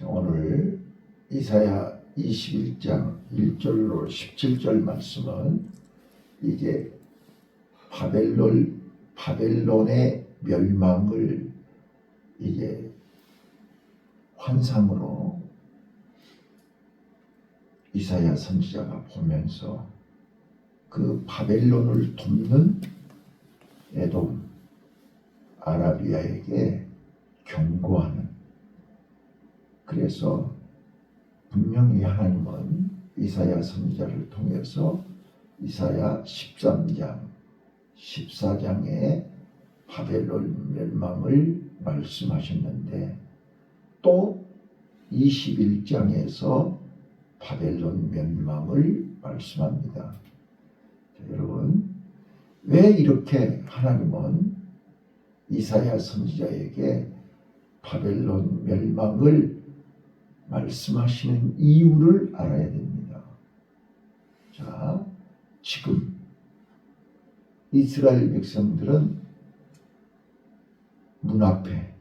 오늘 이사야 21장 1절로 17절 말씀은 이제 바벨론의 멸망을 이제 환상으로 이사야 선지자가 보면서 그 바벨론을 돕는 에돔, 아라비아에게 경고하는, 그래서 분명히 하나님은 이사야 선지자를 통해서 이사야 13장, 14장에 바벨론 멸망을 말씀하셨는데 또 21장에서 바벨론 멸망을 말씀합니다. 자, 여러분, 왜 이렇게 하나님은 이사야 선지자에게 바벨론 멸망을 말씀하시는 이유를 알아야 됩니다. 자, 지금 이스라엘 백성들은 문 앞에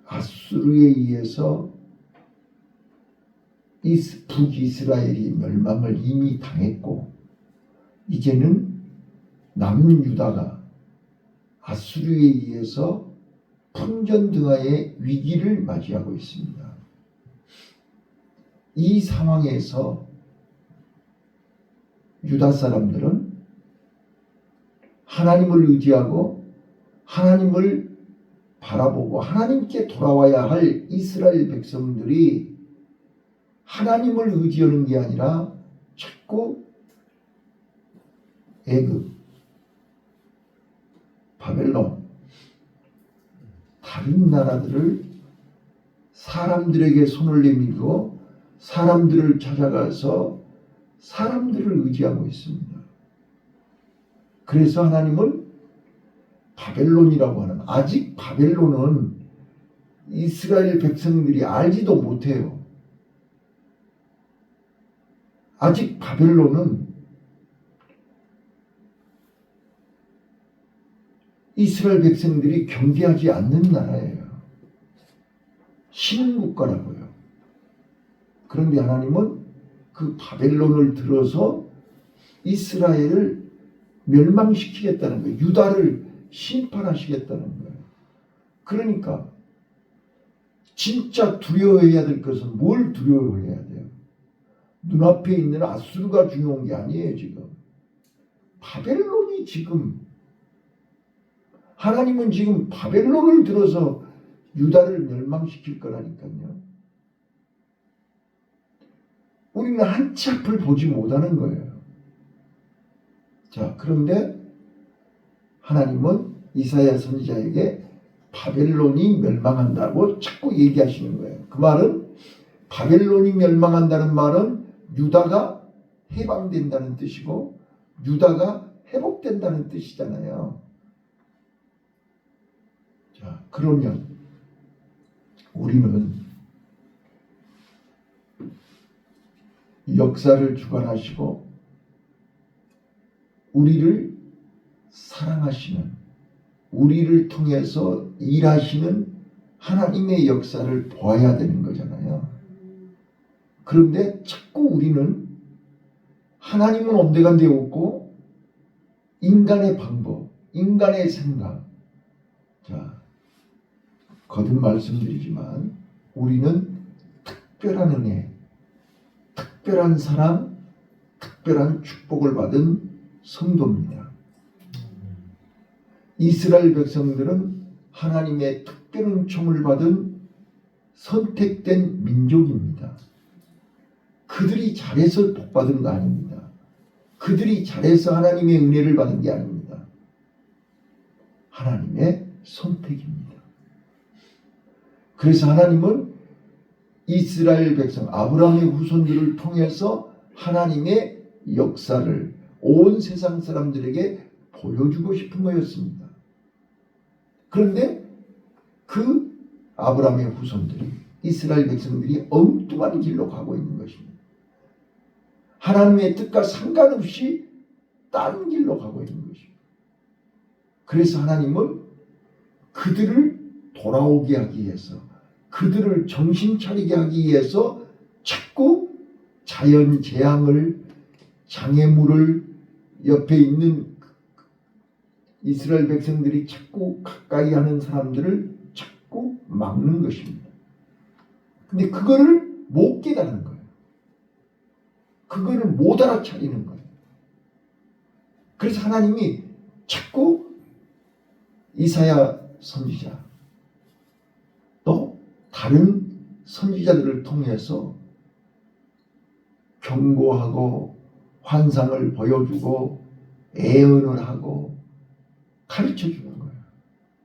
아수르에 의해서 북이스라엘이 멸망을 이미 당했고, 이제는 남유다가 아수르에 의해서 풍전등화의 위기를 맞이하고 있습니다. 이 상황에서 유다 사람들은 하나님을 의지하고 하나님을 바라보고 하나님께 돌아와야 할 이스라엘 백성들이 하나님을 의지하는 게 아니라 자꾸 애굽, 바벨론, 다른 나라들을 사람들에게 손을 내밀고 사람들을 찾아가서 사람들을 의지하고 있습니다. 그래서 하나님은 바벨론이라고 하는, 아직 바벨론은 이스라엘 백성들이 알지도 못해요. 아직 바벨론은 이스라엘 백성들이 경계하지 않는 나라예요. 신국가라고요. 그런데 하나님은 그 바벨론을 들어서 이스라엘을 멸망시키겠다는 거예요. 유다를 심판하시겠다는 거예요. 그러니까 진짜 두려워해야 될 것은 뭘 두려워해야 돼요? 눈앞에 있는 아수르가 중요한 게 아니에요. 지금 바벨론이, 지금 하나님은 지금 바벨론을 들어서 유다를 멸망시킬 거라니까요. 우리는 한치 앞을 보지 못하는 거예요. 자, 그런데 하나님은 이사야 선지자에게 바벨론이 멸망한다고 자꾸 얘기하시는 거예요. 그 말은, 바벨론이 멸망한다는 말은 유다가 해방된다는 뜻이고 유다가 회복된다는 뜻이잖아요. 자, 그러면 우리는 역사를 주관하시고 우리를 사랑하시는, 우리를 통해서 일하시는 하나님의 역사를 보아야 되는 거잖아요. 그런데 자꾸 우리는 하나님은 온데간데 없고 인간의 방법, 인간의 생각, 자, 거듭 말씀드리지만 우리는 특별한 은혜, 특별한 사랑, 특별한 축복을 받은 성도입니다. 이스라엘 백성들은 하나님의 특별 은총을 받은 선택된 민족입니다. 그들이 잘해서 복받은 거 아닙니다. 그들이 잘해서 하나님의 은혜를 받은 게 아닙니다. 하나님의 선택입니다. 그래서 하나님은 이스라엘 백성, 아브라함의 후손들을 통해서 하나님의 역사를 온 세상 사람들에게 보여주고 싶은 거였습니다. 그런데 그 아브라함의 후손들이, 이스라엘 백성들이 엉뚱한 길로 가고 있는 것입니다. 하나님의 뜻과 상관없이 다른 길로 가고 있는 것입니다. 그래서 하나님은 그들을 돌아오게 하기 위해서, 그들을 정신 차리게 하기 위해서 자꾸 자연 재앙을, 장애물을 옆에 있는 이스라엘 백성들이 자꾸 가까이 하는 사람들을 자꾸 막는 것입니다. 근데 그거를 못 깨닫는 거예요. 그거를 못 알아차리는 거예요. 그래서 하나님이 자꾸 이사야 선지자 또 다른 선지자들을 통해서 경고하고 환상을 보여주고 애언을 하고 가르쳐 주는 거예요.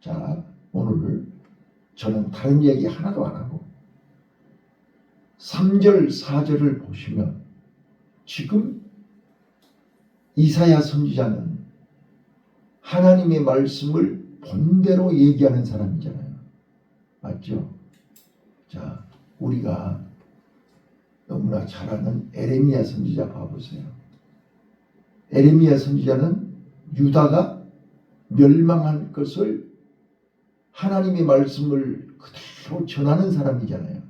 자, 오늘 저는 다른 얘기 하나도 안 하고 3절, 4절을 보시면 지금 이사야 선지자는 하나님의 말씀을 본대로 얘기하는 사람이잖아요. 맞죠? 자, 우리가 너무나 잘 아는 에레미야 선지자 봐보세요. 에레미야 선지자는 유다가 멸망할 것을 하나님의 말씀을 그대로 전하는 사람이잖아요.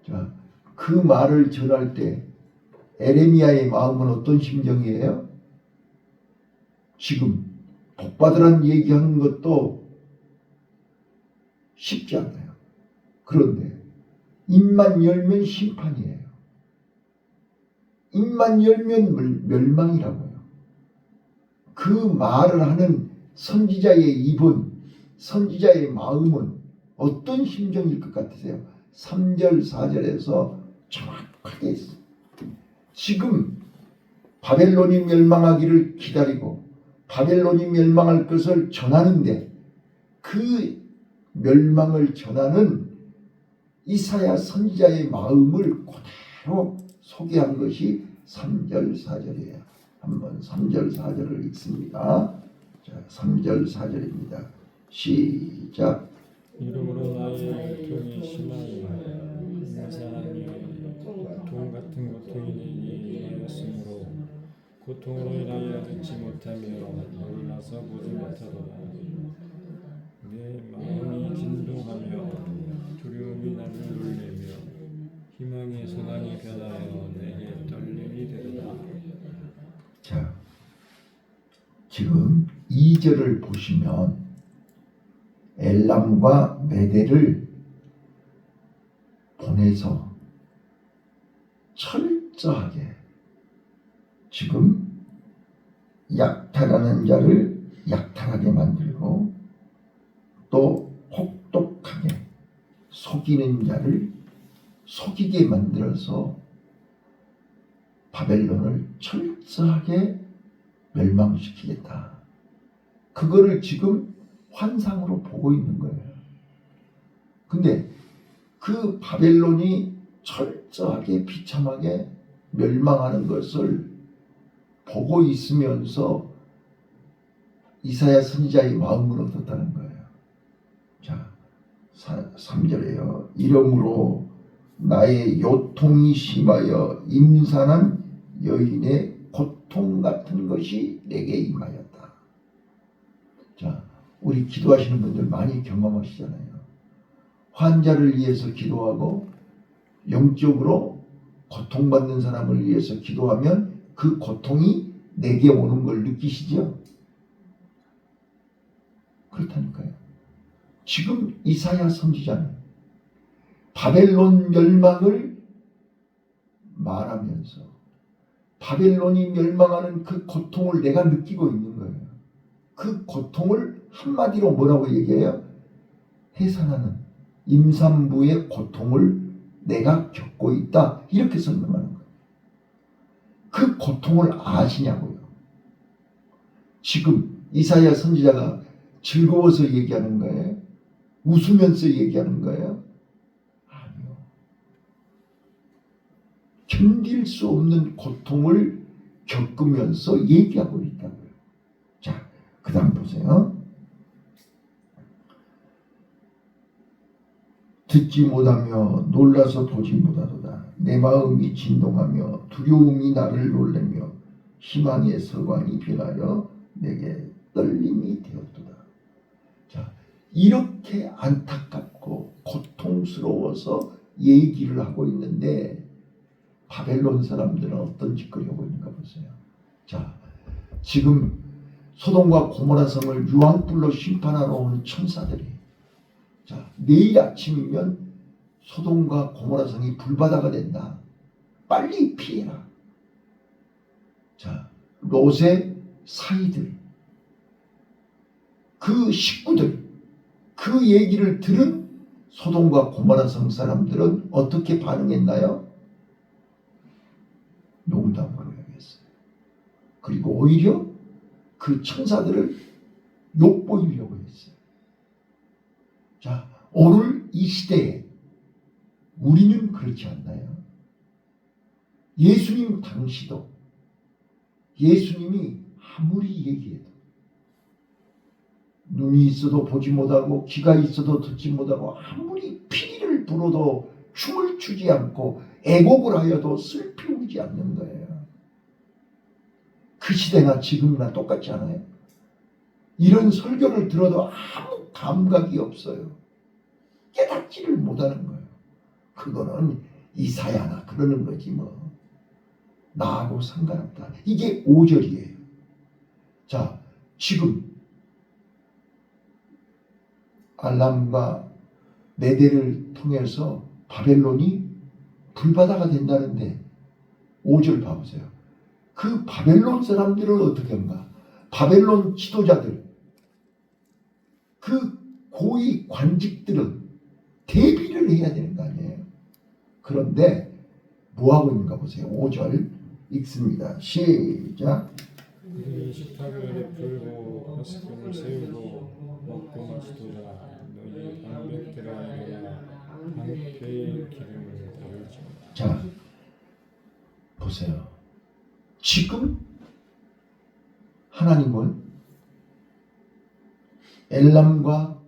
자, 그 말을 전할 때 에레미야의 마음은 어떤 심정이에요? 지금 복받으란 얘기하는 것도 쉽지 않아요. 그런데 입만 열면 심판이에요. 입만 열면 멸망이라고요. 그 말을 하는 선지자의 입은, 선지자의 마음은 어떤 심정일 것 같으세요? 3절, 4절에서 정확하게 했어요. 지금 바벨론이 멸망하기를 기다리고 바벨론이 멸망할 것을 전하는데 그 멸망을 전하는 이사야 선지자의 마음을 그대로 소개한 것이 3절, 4절이에요. 한번 3절, 4절을 읽습니다. 자, 3절, 4절입니다. 시작. 이러므로 나의 고통이 심하여 인사하며 고통 같은 고통이 내게 임하였으므로 고통으로 인하여 듣지 못하며 놀라서 보지 못하더라. 내 마음이 진동하며 두려움이 나를 놀래며 희망의 소망이 변하여 내게 떨림이 되리라. 자, 지금 2절을 보시면 엘람과 메대를 보내서 철저하게 지금 약탈하는 자를 약탈하게 만들고 또 혹독하게 속이는 자를 속이게 만들어서 바벨론을 철저하게 멸망시키겠다. 그거를 지금 환상으로 보고 있는 거예요. 근데 그 바벨론이 철저하게 비참하게 멸망하는 것을 보고 있으면서 이사야 선지자의 마음은 어떻다는 거예요. 자, 3절에요. 이러므로 나의 요통이 심하여 임산한 여인의 고통 같은 것이 내게 임하였다. 자, 우리 기도하시는 분들 많이 경험하시잖아요. 환자를 위해서 기도하고 영적으로 고통받는 사람을 위해서 기도하면 그 고통이 내게 오는 걸 느끼시죠? 그렇다니까요. 지금 이사야 선지자는 바벨론 멸망을 말하면서 바벨론이 멸망하는 그 고통을 내가 느끼고 있는 거예요. 그 고통을 한마디로 뭐라고 얘기해요? 해산하는 임산부의 고통을 내가 겪고 있다. 이렇게 설명하는 거예요. 그 고통을 아시냐고요. 지금 이사야 선지자가 즐거워서 얘기하는 거예요? 웃으면서 얘기하는 거예요? 아니요. 견딜 수 없는 고통을 겪으면서 얘기하고 있다고요. 자, 그 다음 보세요. 듣지 못하며 놀라서 보지 못하도다. 내 마음이 진동하며 두려움이 나를 놀래며 희망의 서광이 변하여 내게 떨림이 되었도다. 자, 이렇게 안타깝고 고통스러워서 얘기를 하고 있는데 바벨론 사람들은 어떤 짓거리 하고 있는가 보세요. 자, 지금 소돔과 고모라 성을 유황불로 심판하러 온 천사들이, 자, 내일 아침이면 소돔과 고모라 성이 불바다가 된다. 빨리 피해라. 자, 롯의 사이들, 그 식구들, 그 얘기를 들은 소돔과 고모라 성 사람들은 어떻게 반응했나요? 농담으로 여겼어요. 그리고 오히려 그 천사들을 욕보이려고 했어요. 자, 오늘 이 시대에 우리는 그렇지 않나요? 예수님 당시도 예수님이 아무리 얘기해도 눈이 있어도 보지 못하고 귀가 있어도 듣지 못하고 아무리 피리를 불어도 춤을 추지 않고 애곡을 하여도 슬피 울지 않는 거예요. 그 시대나 지금이나 똑같지 않아요? 이런 설교를 들어도 아무 감각이 없어요. 깨닫지를 못하는 거예요. 그거는 이사야나 그러는 거지 뭐. 나하고 상관없다. 이게 5절이에요. 자, 지금 알람과 메대를 통해서 바벨론이 불바다가 된다는데 5절 봐보세요. 그 바벨론 사람들은 어떻게 한가? 바벨론 지도자들, 그 고위 관직들은 대비를 해야 되는 거 아니에요? 그런데 뭐하고 있는가 보세요. 5절 읽습니다. 시작. 그들이 식탁을 풀고 파수꾼을 세우고 먹고 마시도다. 너희 방백들아 일어나 방패의 기름을 달지. 자, 보세요. 지금 하나님은 엘람과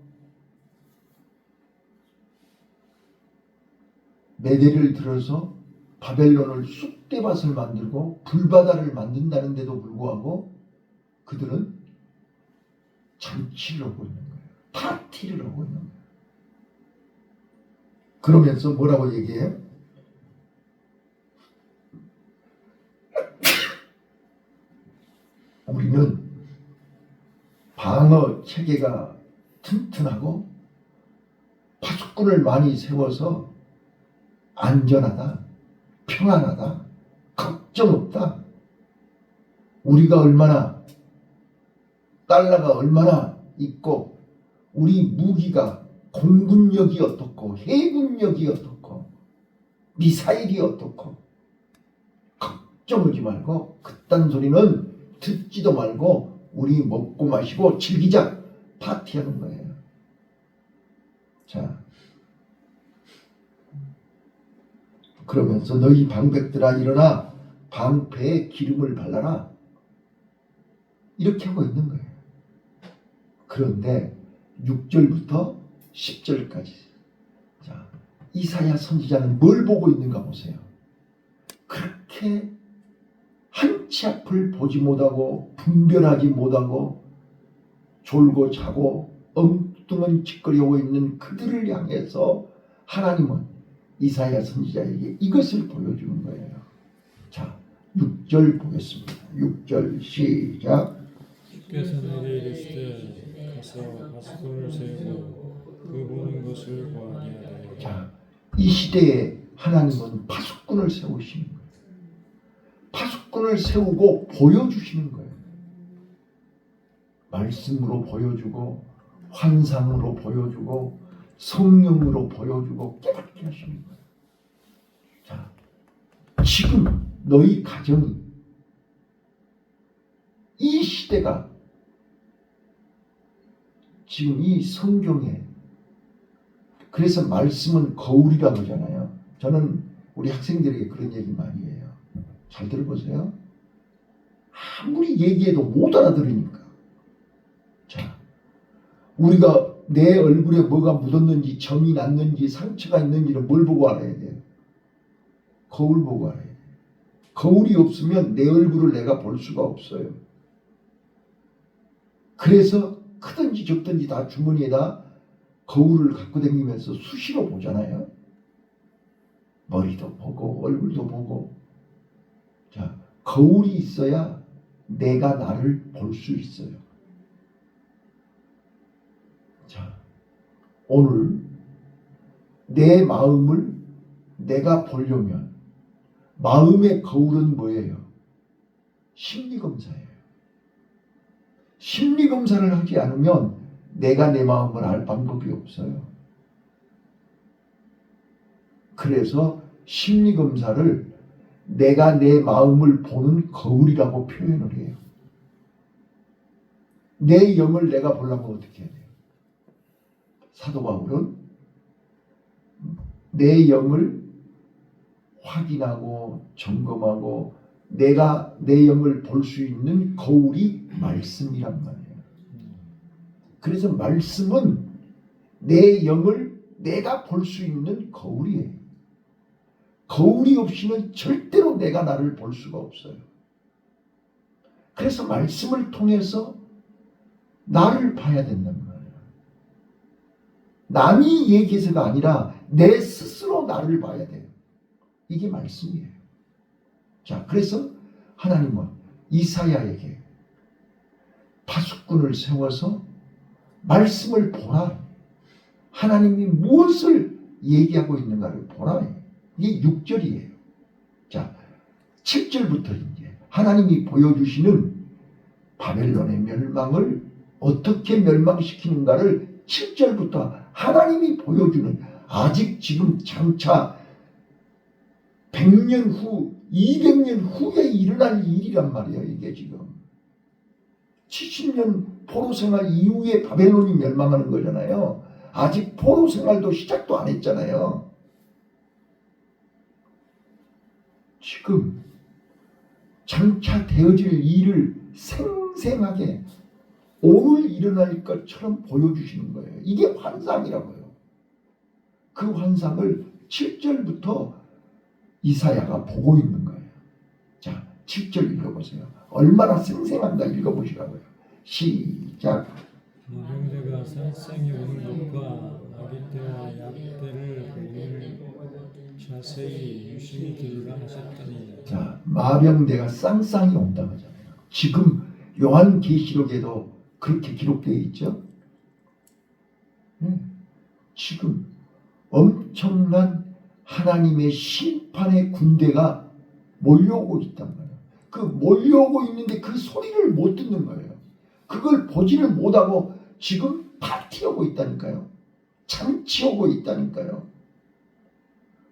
메대를 들어서 바벨론을 쑥대밭을 만들고 불바다를 만든다는데도 불구하고 그들은 잔치를 하고 있는 거예요. 파티를 하고 있는 거예요. 그러면서 뭐라고 얘기해요? 우리는 방어 체계가 튼튼하고 파수꾼을 많이 세워서 안전하다, 평안하다, 걱정 없다. 우리가 얼마나, 달러가 얼마나 있고 우리 무기가 공군력이 어떻고 해군력이 어떻고 미사일이 어떻고 걱정하지 말고 그딴 소리는 듣지도 말고 우리 먹고 마시고 즐기자, 파티하는 거예요. 자, 그러면서 너희 방백들아 일어나 방패에 기름을 발라라, 이렇게 하고 있는 거예요. 그런데 6절부터 10절까지, 자, 이사야 선지자는 뭘 보고 있는가 보세요. 그렇게 한치 앞을 보지 못하고 분별하지 못하고 졸고 자고 엉뚱한 짓거리하고 있는 그들을 향해서 하나님은 이사야 선지자에게 이것을 보여주는 거예요. 자, 6절 보겠습니다. 6절 시작. 주께서 내게 이르시되 가서 파수꾼을 세우고 그 보는 것을 보아니 하되. 자, 이 시대에 하나님은 파수꾼을 세우시는 거예요. 파수꾼을 세우고 보여주시는 거예요. 말씀으로 보여주고 환상으로 보여주고 성령으로 보여주고 깨닫게 하시는 거예요. 자, 지금 너희 가정이, 이 시대가 지금 이 성경에, 그래서 말씀은 거울이라고 하잖아요. 저는 우리 학생들에게 그런 얘기 많이 해요. 잘 들어보세요. 아무리 얘기해도 못 알아들으니까. 자, 우리가 내 얼굴에 뭐가 묻었는지, 점이 났는지, 상처가 있는지를 뭘 보고 알아야 돼요? 거울 보고 알아야 돼요. 거울이 없으면 내 얼굴을 내가 볼 수가 없어요. 그래서 크든지 적든지 다 주머니에다 거울을 갖고 다니면서 수시로 보잖아요. 머리도 보고 얼굴도 보고. 자, 거울이 있어야 내가 나를 볼 수 있어요. 자, 오늘 내 마음을 내가 보려면 마음의 거울은 뭐예요? 심리검사예요. 심리검사를 하지 않으면 내가 내 마음을 알 방법이 없어요. 그래서 심리검사를 내가 내 마음을 보는 거울이라고 표현을 해요. 내 영을 내가 보려면 어떻게 해야 돼요? 사도 바울은 내 영을 확인하고 점검하고 내가 내 영을 볼 수 있는 거울이 말씀이란 말이에요. 그래서 말씀은 내 영을 내가 볼 수 있는 거울이에요. 거울이 없이는 절대로 내가 나를 볼 수가 없어요. 그래서 말씀을 통해서 나를 봐야 된단 말이에요. 남이 얘기해서가 아니라 내 스스로 나를 봐야 돼요. 이게 말씀이에요. 자, 그래서 하나님은 이사야에게 파수꾼을 세워서 말씀을 보라. 하나님이 무엇을 얘기하고 있는가를 보라. 이게 6절이에요. 자, 7절부터 이제 하나님이 보여주시는 바벨론의 멸망을 어떻게 멸망시키는가를 7절부터 하나님이 보여주는, 아직 지금 장차 100년 후, 200년 후에 일어날 일이란 말이에요. 이게 지금 70년 포로 생활 이후에 바벨론이 멸망하는 거잖아요. 아직 포로 생활도 시작도 안 했잖아요. 지금 장차 되어질 일을 생생하게 오늘 일어날 것처럼 보여주시는 거예요. 이게 환상이라고요. 그 환상을 7절부터 이사야가 보고 있는 거예요. 자, 7절 읽어보세요. 얼마나 생생한가 읽어보시라고요. 시작. 모병대가 살상이 오는 것과 아기 때와 약 때를 보기를 자세히 유심히 들으라 하셨더니. 자, 마병대가 쌍쌍이 온다고 하잖아요. 지금 요한계시록에도 그렇게 기록되어 있죠. 지금 엄청난 하나님의 심판의 군대가 몰려오고 있단 말이에요. 그 몰려오고 있는데 그 소리를 못 듣는 거예요. 그걸 보지를 못하고 지금 파티하고 있다니까요. 잔치하고 있다니까요.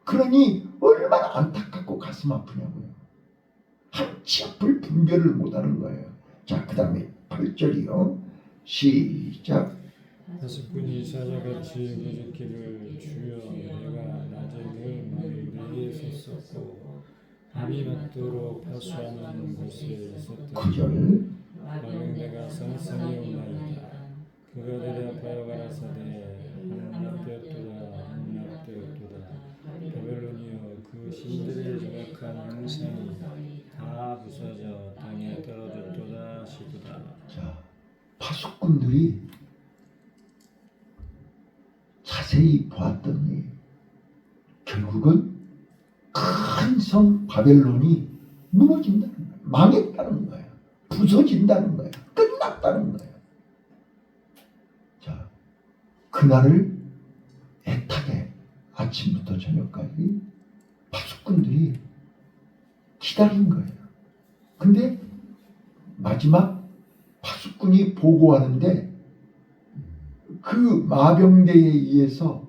그러니 얼마나 안타깝고 가슴 아프냐고요. 한치 앞을 분별을 못하는 거예요. 자, 그 다음에 8절이요. 시작. 파수꾼이 이사야같이 부르기를 주여, 내가 낮에 늘 마음이 섰었고 밤이 맞도록 파수하는 곳에 있었다. 9절. 마병대가 쌍쌍이 오나이다. 그가 대답하여 가라사대 한낱되었도다 한낱되었도다. 바벨론이여, 그 신들의 정확한 형상이 다 부서져 땅에 떨어졌도다 하시도다. 자, 파수꾼들이 자세히 보았더니 결국은 큰 성 바벨론이 무너진다는 거예요. 망했다는 거예요. 부서진다는 거예요. 끝났다는 거예요. 자, 그날을 애타게 아침부터 저녁까지 파수꾼들이 기다린 거예요. 근데 마지막 파수꾼이 보고하는데 그 마병대에 의해서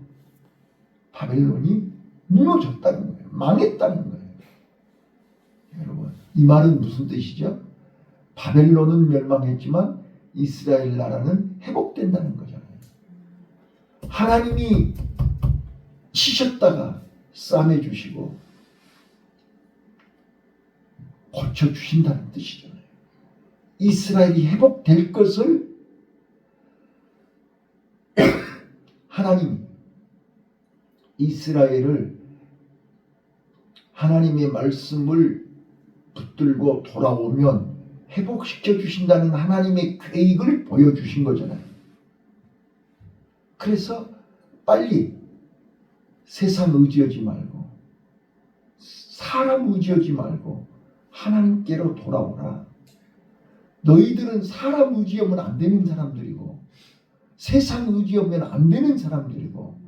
바벨론이 무너졌다는 거예요. 망했다는 거예요. 여러분, 이 말은 무슨 뜻이죠? 바벨론은 멸망했지만 이스라엘 나라는 회복된다는 거잖아요. 하나님이 치셨다가 싸매주시고 고쳐주신다는 뜻이잖아요. 이스라엘이 회복될 것을 하나님, 이스라엘을 하나님의 말씀을 붙들고 돌아오면 회복시켜 주신다는 하나님의 계획을 보여주신 거잖아요. 그래서 빨리 세상 의지하지 말고 사람 의지하지 말고 하나님께로 돌아오라. 너희들은 사람 의지하면 안 되는 사람들이고 세상 의지하면 안 되는 사람들이고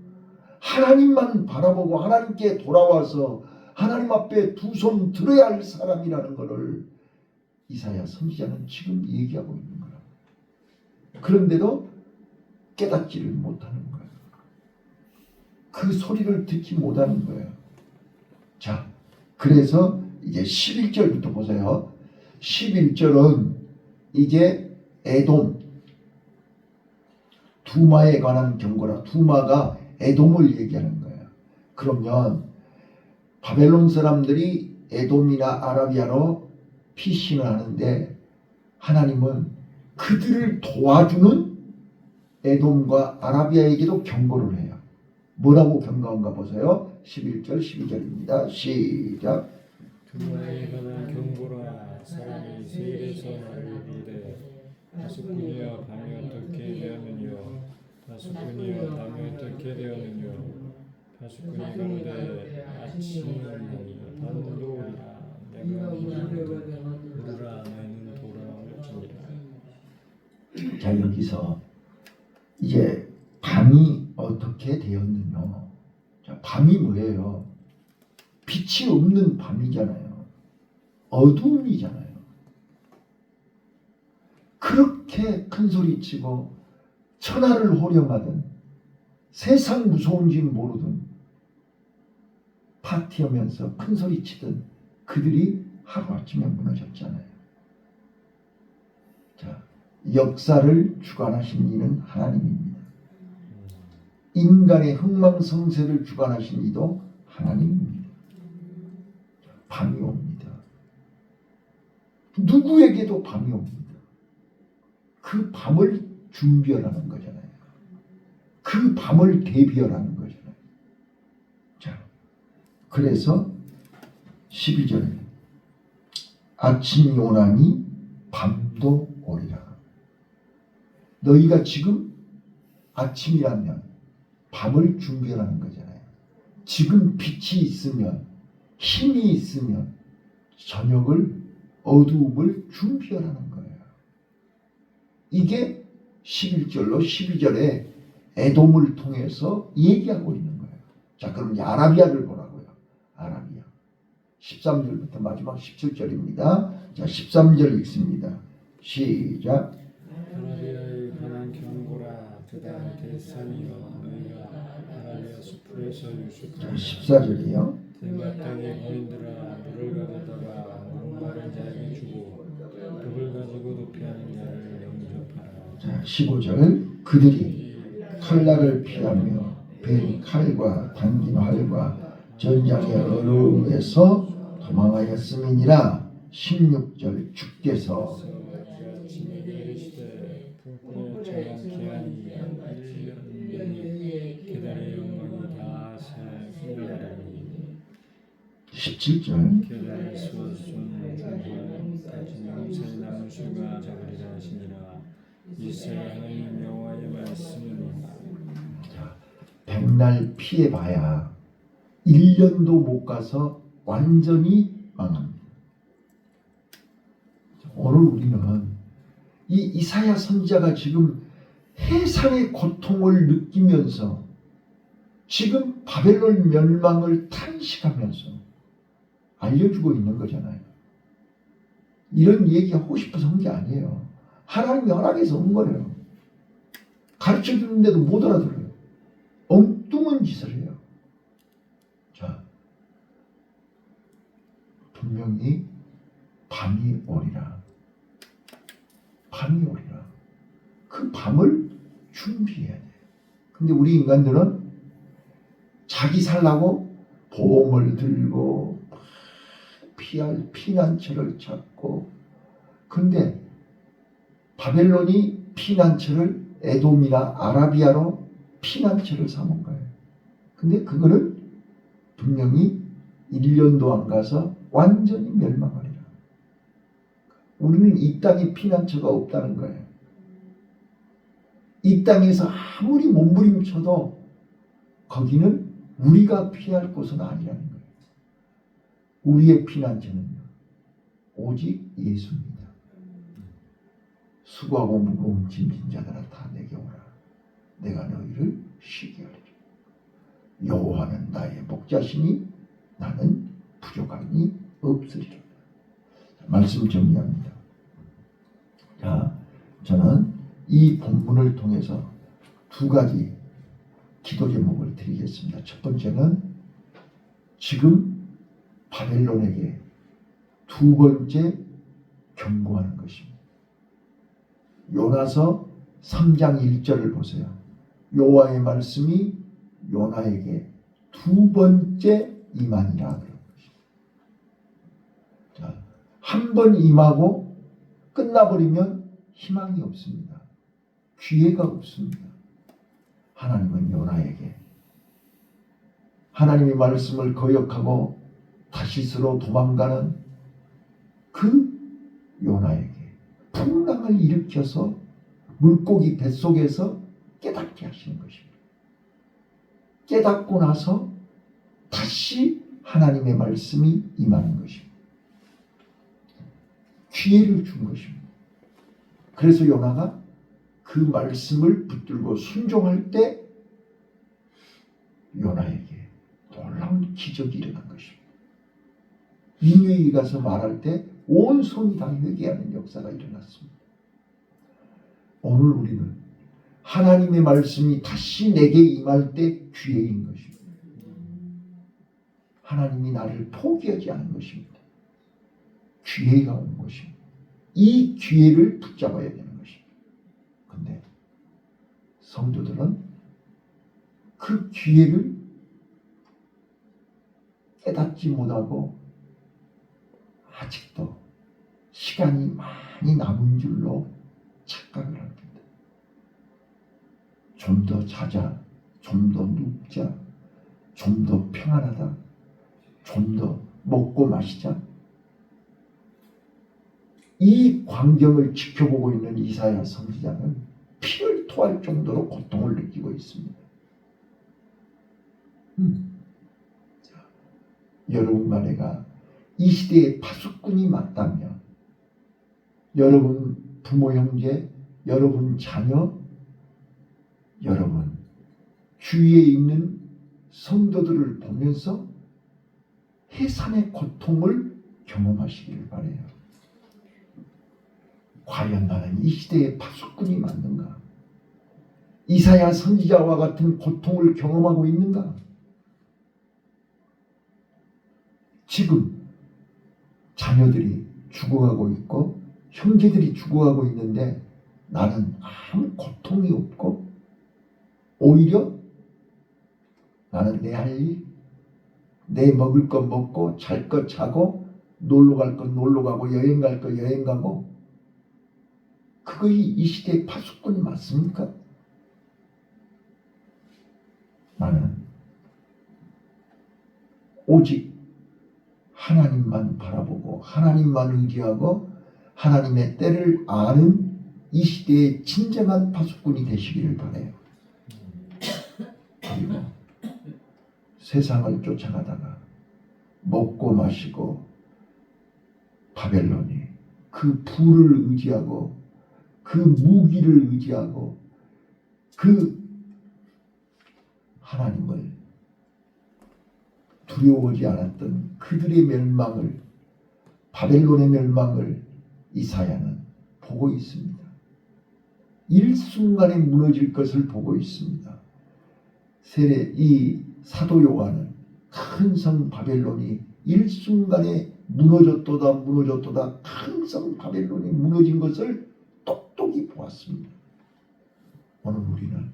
하나님만 바라보고 하나님께 돌아와서 하나님 앞에 두 손 들어야 할 사람이라는 것을 이사야 선지자는 지금 얘기하고 있는 거예요. 그런데도 깨닫지를 못하는 거예요. 그 소리를 듣지 못하는 거예요. 자, 그래서 이제 11절부터 보세요. 11절은 이제 에돔, 두마에 관한 경고라. 두마가 에돔을 얘기하는 거예요. 그러면 바벨론 사람들이 에돔이나 아라비아로 피신을 하는데 하나님은 그들을 도와주는 에돔과 아라비아에게도 경고를 해요. 뭐라고 경고한가 보세요. 11절 12절입니다. 시작. 두마에 관한 경고라. 사람이 세일에서 말을 이르되 다섯군이여 밤이 어떻게 되었느뇨. 다섯군이여 밤이 어떻게 되었느뇨. 다섯군이 가로되 아침이 밤도 오리라. 내가 물으라 너희는 돌아올지니라. 자, 여기서 이제 밤이 어떻게 되었느냐. 자, 밤이 뭐예요? 빛이 없는 밤이잖아요. 어둠이잖아요. 그렇게 큰 소리치고 천하를 호령하던 세상 무서운지 모르던 파티하면서 큰 소리치던 그들이 하루아침에 무너졌잖아요. 자, 역사를 주관하신 이는 하나님입니다. 인간의 흥망성쇠를 주관하신 이도 하나님입니다. 밤이 옵니다. 누구에게도 밤이 옵니다. 그 밤을 준비하라는 거잖아요. 그 밤을 대비하라는 거잖아요. 자, 그래서 12절에 아침이 오나니 밤도 오리라. 너희가 지금 아침이라면 밤을 준비하라는 거잖아요. 지금 빛이 있으면 힘이 있으면 저녁을 어두움을 준비하라는 거예요. 이게 11절로 12절에 에돔을 통해서 얘기하고 있는 거예요. 자, 그럼 이제 아라비아를 보라고요. 아라비아 13절부터 마지막 17절입니다. 자, 13절 읽습니다. 시작. 아라비아에 관한 경고라. 그다음 대산이여 너희가 아라비아 숲에서 자, 유숙하라. 14절이요. 대마 땅의 거인들아 물을 가져다가 목마른 자에게 주고 덕을 가지고 도피하는 자를 영접하라. 자, 15절. 그들이 칼날을 피하며 벤 칼과 당긴 활과 전장의 어려움에서 도망하였음이니라. 16절. 주께서 아침에 이르시되 불꽃에 찬양 기한이 1년 계달의 영광이 다새 흥하리니 17절. 계달에서 순중하까지 영생 남은 수가 잡으리라 하시니라. 이스라엘 하나님 여호와의 말씀이니라. 자, 백날 피해봐야 1년도 못 가서 완전히 망합니다. 오늘 우리는 이 이사야 선지자가 지금 해산의 고통을 느끼면서 지금 바벨론 멸망을 탄식하면서 알려주고 있는 거잖아요. 이런 얘기하고 싶어서 한 게 아니에요. 하나님이 허락해서 온 거예요. 가르쳐주는데도 못 알아들어요. 엉뚱한 짓을 해요. 자, 분명히 밤이 오리라. 밤이 오리라. 그 밤을 준비해야 돼. 근데 우리 인간들은 자기 살라고 보험을 들고 피할 피난처를 찾고, 근데 바벨론이 피난처를 에돔이나 아라비아로 피난처를 삼은 거예요. 근데 그거는 분명히 1년도 안 가서 완전히 멸망하리라. 우리는 이 땅에 피난처가 없다는 거예요. 이 땅에서 아무리 몸부림쳐도 거기는 우리가 피할 곳은 아니라는 거예요. 우리의 피난처는요, 오직 예수입니다. 수고하고 무거운 짐진 자들아 다 내게 오라. 내가 너희를 쉬게 하리라. 여호와는 나의 목자시니 나는 부족함이 없으리라. 말씀 정리합니다. 자, 저는 이 본문을 통해서 두 가지 기도 제목을 드리겠습니다. 첫 번째는 지금 바벨론에게 두 번째 경고하는 것입니다. 요나서 3장 1절을 보세요. 여호와의 말씀이 요나에게 두 번째 임하니라 그런 것입니다. 자, 한 번 임하고 끝나버리면 희망이 없습니다. 기회가 없습니다. 하나님은 요나에게 하나님의 말씀을 거역하고 다시스로 도망가는 그 요나에게 풍랑을 일으켜서 물고기 뱃속에서 깨닫게 하시는 것입니다. 깨닫고 나서 다시 하나님의 말씀이 임하는 것입니다. 기회를 준 것입니다. 그래서 요나가 그 말씀을 붙들고 순종할 때 요나에게 놀라운 기적이 일어난 것입니다. 니느웨에 가서 말할 때 온 손이 다 회개하는 역사가 일어났습니다. 오늘 우리는 하나님의 말씀이 다시 내게 임할 때 기회인 것입니다. 하나님이 나를 포기하지 않은 것입니다. 기회가 온 것입니다. 이 기회를 붙잡아야 되는 것입니다. 그런데 성도들은 그 기회를 깨닫지 못하고 아직도 시간이 많이 남은 줄로 착각을 합니다. 좀 더 자자, 좀 더 눕자, 좀 더 평안하다, 좀 더 먹고 마시자. 이 광경을 지켜보고 있는 이사야 선지자는 피를 토할 정도로 고통을 느끼고 있습니다. 자, 여러분과 내가 이 시대의 파수꾼이 맞다면 여러분 부모 형제, 여러분 자녀, 여러분 주위에 있는 성도들을 보면서 해산의 고통을 경험하시길 바라요. 과연 나는 이 시대의 파수꾼이 맞는가? 이사야 선지자와 같은 고통을 경험하고 있는가? 지금 자녀들이 죽어가고 있고 형제들이 죽어가고 있는데 나는 아무 고통이 없고 오히려 나는 내 할 일, 내 먹을 것 먹고 잘 것 자고 놀러 갈 것 놀러 가고 여행 갈 것 여행 가고 그것이 이 시대의 파수꾼이 맞습니까? 나는 오직 하나님만 바라보고 하나님만 의지하고 하나님의 때를 아는 이 시대의 진정한 파수꾼이 되시기를 바라요. 그리고 세상을 쫓아가다가 먹고 마시고 바벨론이 그 부를 의지하고 그 무기를 의지하고 그 하나님을 두려워하지 않았던 그들의 멸망을, 바벨론의 멸망을 이사야는 보고 있습니다. 일순간에 무너질 것을 보고 있습니다. 이 사도 요한은 큰 성 바벨론이 일순간에 무너졌도다 큰 성 바벨론이 무너진 것을 똑똑히 보았습니다. 오늘 우리는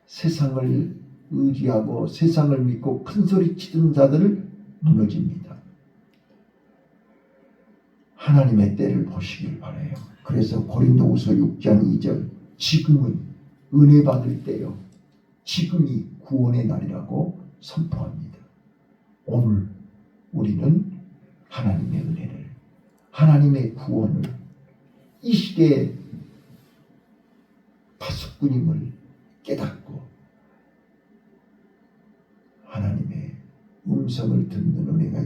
세상을 의지하고 세상을 믿고 큰소리 치던 자들을 무너집니다. 하나님의 때를 보시길 바라요. 그래서 고린도후서 6장 2절 지금은 은혜 받을 때요, 지금이 구원의 날이라고 선포합니다. 오늘 우리는 하나님의 은혜를, 하나님의 구원을, 이 시대의 파수꾼임을 깨닫고 음성을 듣는 은혜가